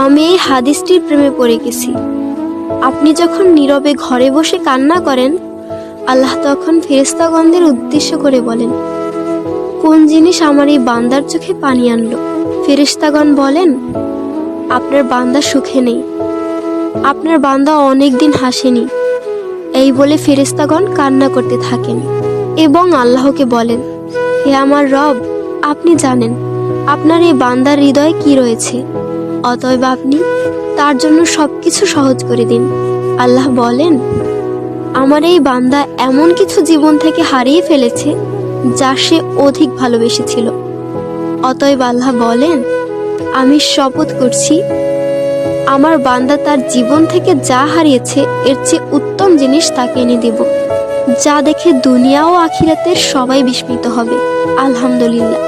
আমি এই হাদিসটির প্রেমে পড়ে গেছি। আপনি যখন নীরবে ঘরে বসে কান্না করেন, আল্লাহ তখন ফেরেশতাগণদের উদ্দেশ্য করে বলেন, কোন জিনিস আমার এই বান্দার চোখে পানি আনলো? ফেরেশতাগণ বলেন, আপনার বান্দা সুখে নেই, আপনার বান্দা অনেকদিন হাসেনি। এই বলে ফেরেশতাগণ কান্না করতে থাকেন এবং আল্লাহকে বলেন, হে আমার রব, আপনি জানেন আপনার এই বান্দার হৃদয়ে কি রয়েছে, অতএব আপনি তার জন্য সবকিছু সহজ করে দিন। আল্লাহ বলেন, আমার এই বান্দা এমন কিছু জীবন থেকে হারিয়ে ফেলেছে যা সে অধিক ভালোবেসেছিল। অতএব আল্লাহ বলেন, আমি শপথ করছি, আমার বান্দা তার জীবন থেকে যা হারিয়েছে এর চেয়ে উত্তম জিনিস তাকে এনে দেব, যা দেখে দুনিয়া ও আখিরাতের সবাই বিস্মিত হবে। আলহামদুলিল্লাহ।